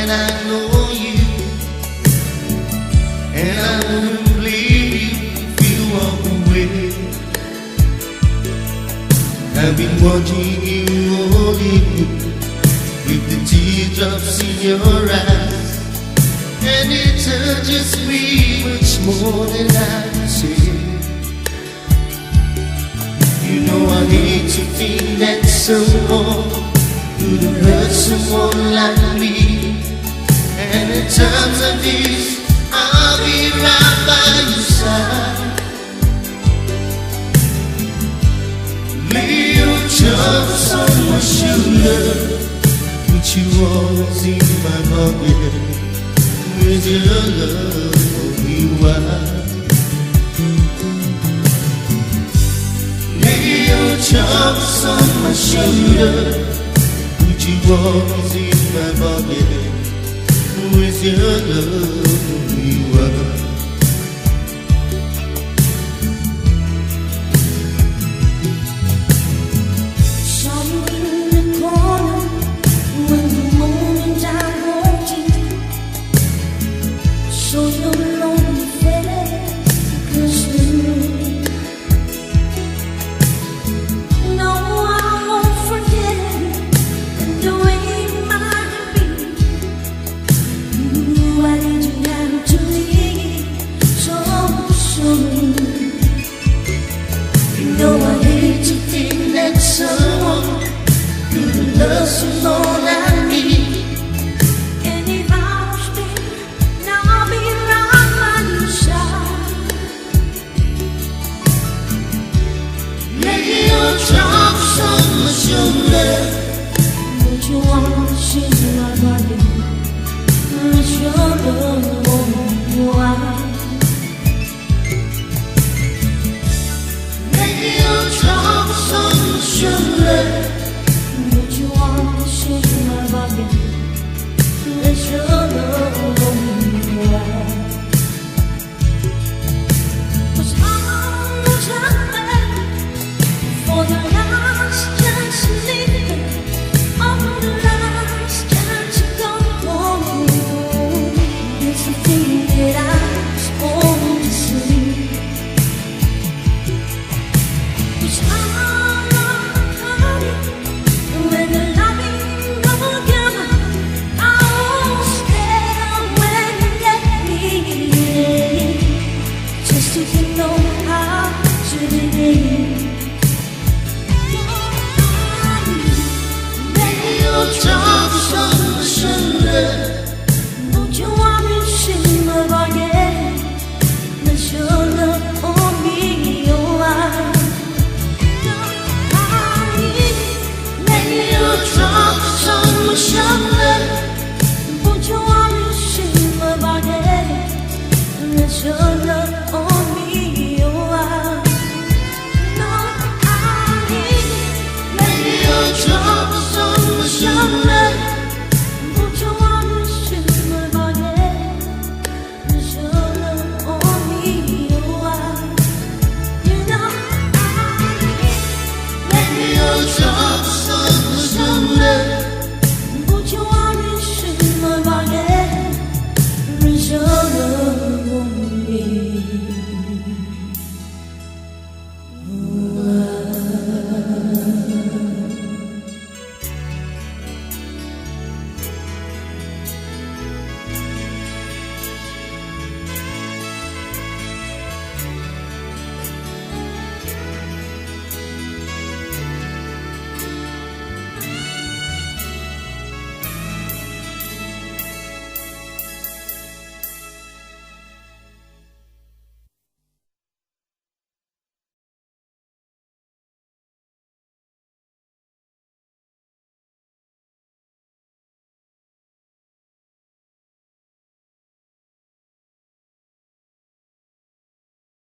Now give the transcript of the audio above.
that I know you, and I wouldn't believe you if you walk away. I've been watching you holding with the teardrops in your eyes, and it touches me much more than I can say. You know I hate to think that someone could have hurt someone like me, and at times like this I'll be right by your side. Lay your charms on my shoulder, put you always in my pocket, with your love for me wide. Lay your charms on my shoulder, you always in my pocket, with your love we were. Saw you in the corner when the moment I walked in. Saw your lonely face across the room. No, I won't forget the way it might be. Why did you have to leave so soon? You know I hate to think that someone could love someone like me, And if I was there, now I'll be right by your side. lay your charms on my shoulder. But you want to see my body, it's your love on you are. Lay your charms on my shoulder. But you want to see my body, it's your love on you are. 'Cause I'm not for the last chance to live, on the last chance to go home. It's the thing that I was born to see. 'Cause I'm not hurting when the loving don't come. I won't stay when you let me in, just so you know how to be.